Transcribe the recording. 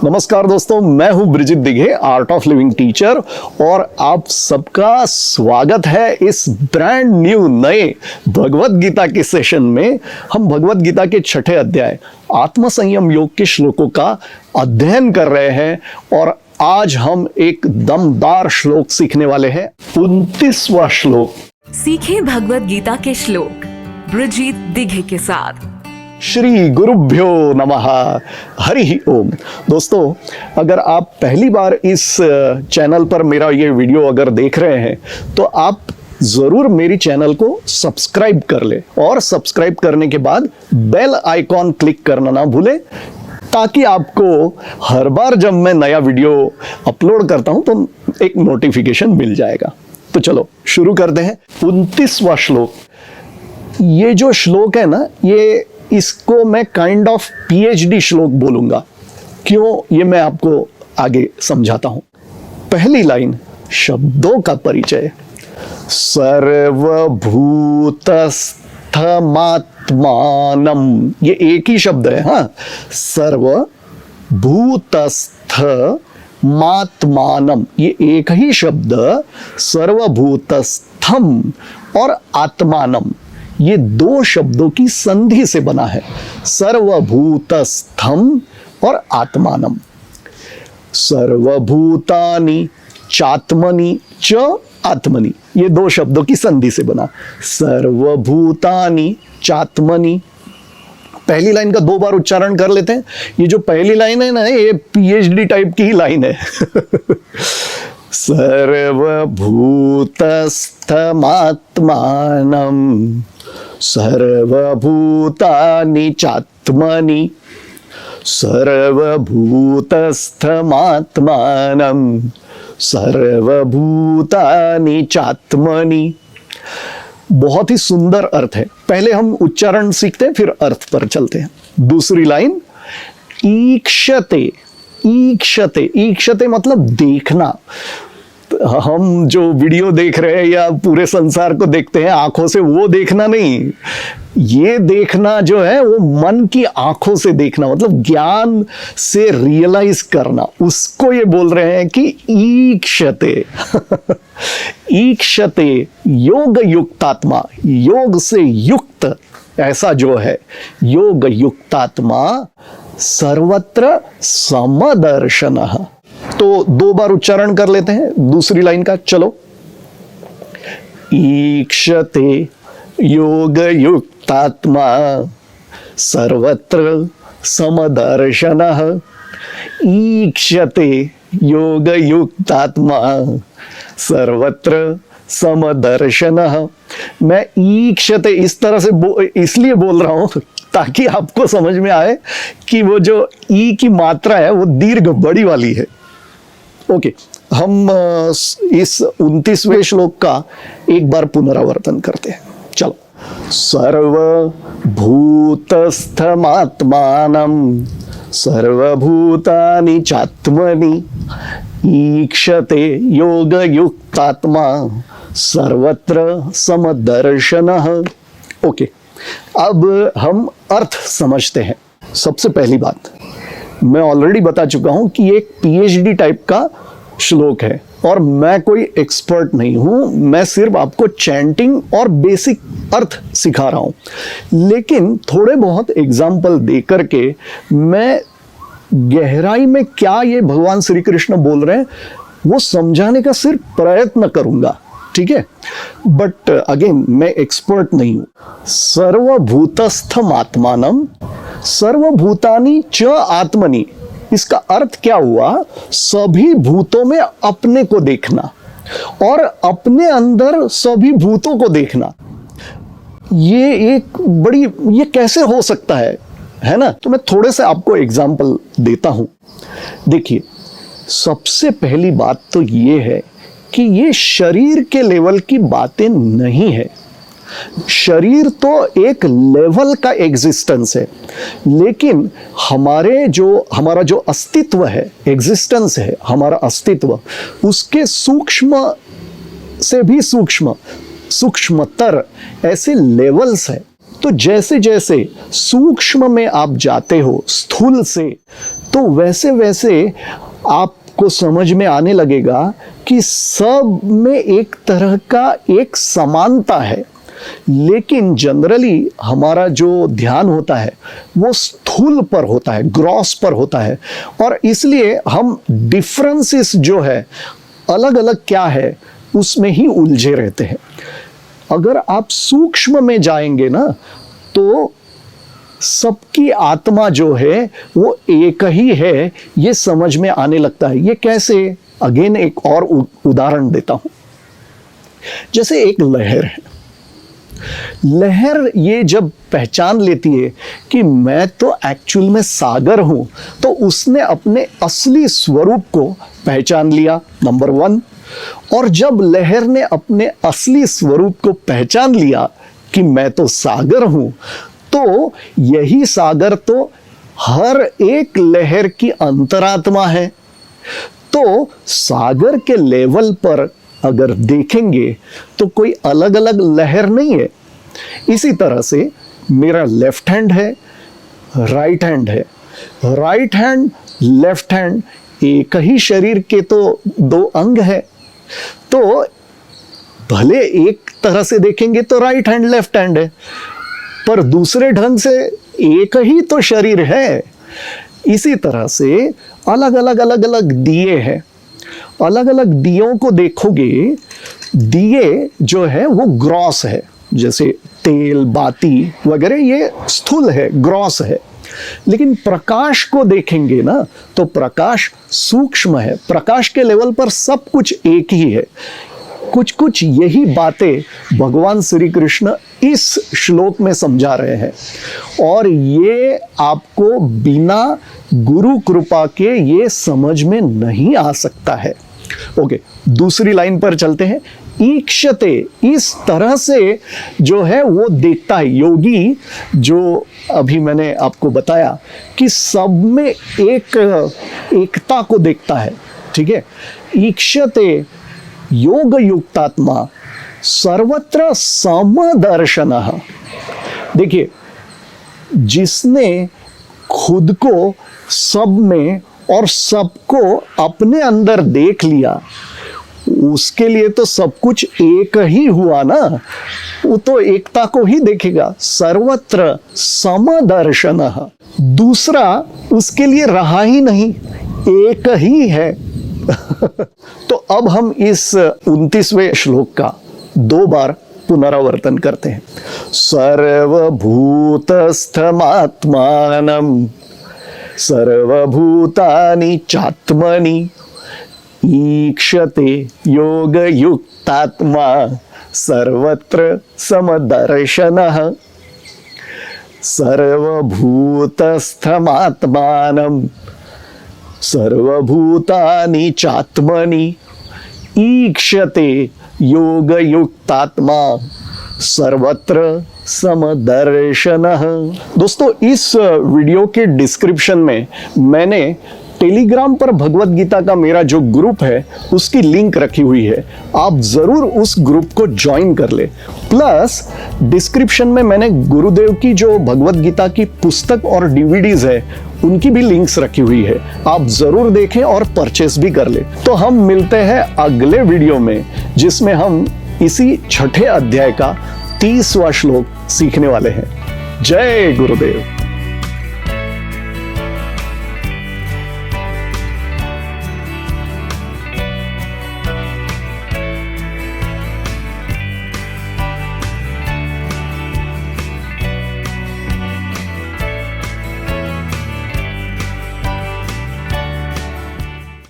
नमस्कार दोस्तों, मैं हूं Brijit Dighe, Art of Living teacher, और आप सबका स्वागत है इस ब्रांड न्यू नए भगवत गीता के सेशन में। हम भगवत गीता के 6ठे अध्याय आत्म संयम योग के श्लोकों का अध्ययन कर रहे हैं और आज हम एक दमदार श्लोक सीखने वाले हैं। 29वां श्लोक। सीखे भगवत गीता के श्लोक ब्रिजित दिघे के साथ। श्री गुरुभ्यो नमः, हरि ओम। दोस्तों, अगर आप पहली बार इस चैनल पर मेरा ये वीडियो अगर देख रहे हैं तो आप ज़रूर मेरी चैनल को सब्सक्राइब कर ले और सब्सक्राइब करने के बाद बेल आइकॉन क्लिक करना ना भूलें, ताकि आपको हर बार जब मैं नया वीडियो अपलोड करता हूं तो एक नोटिफिकेशन मिल जाएगा। तो चलो शुरू करते हैं। 29वां श्लोक। ये जो श्लोक है ना, इसको मैं काइंड ऑफ PhD श्लोक बोलूंगा। क्यों, ये मैं आपको आगे समझाता हूं। पहली लाइन, शब्दों का परिचय। सर्वभूतस्थमात्मानम, ये एक ही शब्द है। हाँ, सर्वभूतस्थमात्मानम, ये एक ही शब्द। सर्वभूतस्थम और आत्मानम, ये दो शब्दों की संधि से बना है। सर्वभूतस्थम और आत्मानम। सर्वभूतानि चात्मनि च आत्मनि, ये दो शब्दों की संधि से बना। सर्वभूतानि चात्मनि। पहली लाइन का 2 बार उच्चारण कर लेते हैं। ये जो पहली लाइन है ना, ये PhD टाइप की ही लाइन है। सर्वभूतस्थमात्मानम सर्वभूतानि चात्मनि सर्वभूतस्थमात्मानं सर्वभूतानि चात्मनि। बहुत ही सुंदर अर्थ है। पहले हम उच्चारण सीखते हैं, फिर अर्थ पर चलते हैं। दूसरी लाइन, ईक्षते। ईक्षते, ईक्षते मतलब देखना। हम जो वीडियो देख रहे हैं या पूरे संसार को देखते हैं आंखों से, वो देखना नहीं। ये देखना जो है वो मन की आंखों से देखना, मतलब ज्ञान से रियलाइज करना, उसको ये बोल रहे हैं कि ईक्षते। ईक्षते योग युक्तात्मा, योग से युक्त ऐसा जो है योग युक्तात्मा सर्वत्र समदर्शनः। तो 2 बार उच्चारण कर लेते हैं दूसरी लाइन का। चलो, ईक्षते योग युक्तात्मा सर्वत्र समदर्शनः। ईक्षते योग युक्तात्मा सर्वत्र समदर्शनः। मैं ईक्षते इस तरह से इसलिए बोल रहा हूं ताकि आपको समझ में आए कि वो जो ई की मात्रा है वो दीर्घ बड़ी वाली है। ओके, हम इस 29वें श्लोक का एक बार पुनरावर्तन करते हैं। चलो, सर्वभूतस्थमात्मानं सर्वभूतानि चात्मनि ईक्षते योगयुक्तात्मा सर्वत्र समदर्शनः। ओके, अब हम अर्थ समझते हैं। सबसे पहली बात, मैं ऑलरेडी बता चुका हूं कि ये एक PhD टाइप का श्लोक है और मैं कोई एक्सपर्ट नहीं हूं। मैं सिर्फ आपको चैंटिंग और बेसिक अर्थ सिखा रहा हूं, लेकिन थोड़े बहुत एग्जाम्पल दे करके मैं गहराई में क्या ये भगवान श्री कृष्ण बोल रहे हैं वो समझाने का सिर्फ प्रयत्न करूंगा। ठीक है, बट अगेन मैं एक्सपर्ट नहीं हूं। सर्वभूतस्थम आत्मानम सर्वभूतानि च आत्मनि, इसका अर्थ क्या हुआ? सभी भूतों में अपने को देखना और अपने अंदर सभी भूतों को देखना। ये एक बड़ी, ये कैसे हो सकता है ना? तो मैं थोड़े से आपको एग्जाम्पल देता हूं। देखिए, सबसे पहली बात तो ये है कि ये शरीर के लेवल की बातें नहीं है। शरीर तो एक लेवल का एग्जिस्टेंस है, लेकिन हमारा जो अस्तित्व है, एग्जिस्टेंस है, हमारा अस्तित्व, उसके सूक्ष्म से भी सूक्ष्मतर ऐसे लेवल्स है। तो जैसे जैसे सूक्ष्म में आप जाते हो स्थूल से, तो वैसे वैसे आपको समझ में आने लगेगा कि सब में एक तरह का एक समानता है, लेकिन जनरली हमारा जो ध्यान होता है वो स्थूल पर होता है, ग्रॉस पर होता है, और इसलिए हम डिफरेंसेस जो है अलग अलग क्या है उसमें ही उलझे रहते हैं। अगर आप सूक्ष्म में जाएंगे ना तो सबकी आत्मा जो है वो एक ही है, ये समझ में आने लगता है। ये कैसे? अगेन एक और उदाहरण देता हूं। जैसे एक लहर है, लहर ये जब पहचान लेती है कि मैं तो एक्चुअल में सागर हूं, तो उसने अपने असली स्वरूप को पहचान लिया, नंबर 1। और जब लहर ने अपने असली स्वरूप को पहचान लिया कि मैं तो सागर हूं, तो यही सागर तो हर एक लहर की अंतरात्मा है। तो सागर के लेवल पर अगर देखेंगे तो कोई अलग अलग लहर नहीं है। इसी तरह से मेरा लेफ्ट हैंड है, राइट हैंड है, राइट हैंड लेफ्ट हैंड एक ही शरीर के तो दो अंग है। तो भले एक तरह से देखेंगे तो राइट हैंड लेफ्ट हैंड है, पर दूसरे ढंग से एक ही तो शरीर है। इसी तरह से अलग अलग दिए हैं। अलग अलग दियों को देखोगे, दिए जो है वो ग्रॉस है, जैसे तेल, बाती वगैरह ये स्थूल है, ग्रॉस है। लेकिन प्रकाश को देखेंगे ना तो प्रकाश सूक्ष्म है। प्रकाश के लेवल पर सब कुछ एक ही है। कुछ कुछ यही बातें भगवान श्री कृष्ण इस श्लोक में समझा रहे हैं, और ये आपको बिना गुरु कृपा के ये समझ में नहीं आ सकता है। ओके, दूसरी लाइन पर चलते हैं। ईक्षते, इस तरह से जो है वो देखता है योगी, जो अभी मैंने आपको बताया कि सब में एकता को देखता है। ठीक है, ईक्षते योग युक्तात्मा सर्वत्र समदर्शनः। देखिए, जिसने खुद को सब में और सबको अपने अंदर देख लिया, उसके लिए तो सब कुछ एक ही हुआ ना, वो तो एकता को ही देखेगा। सर्वत्र समदर्शनः। दूसरा उसके लिए रहा ही नहीं, एक ही है। तो अब हम इस 29वें श्लोक का 2 बार पुनरावर्तन करते हैं। सर्वभूतस्थमात्मानं सर्वभूतानि चात्मनि ईक्षते योगयुक्तात्मा सर्वत्र समदर्शनः। सर्वभूतस्थमात्मानं सर्वभूतानि चात्मनि ईक्षते योगयुक्तात्मा सर्वत्र समदर्शनः। दोस्तों, इस वीडियो के डिस्क्रिप्शन में मैंने टेलीग्राम पर भगवत गीता का मेरा जो ग्रुप है उसकी लिंक रखी हुई है। आप जरूर उस ग्रुप को ज्वाइन कर ले। प्लस डिस्क्रिप्शन में मैंने गुरुदेव की जो भगवत गीता की पुस्तक और डीवीडीज है उनकी भी लिंक्स रखी हुई है, आप जरूर देखें और परचेस भी कर ले। तो हम मिलते हैं अगले वीडियो में, जिसमें हम इसी 6ठे अध्याय का 30वां श्लोक सीखने वाले हैं। जय गुरुदेव।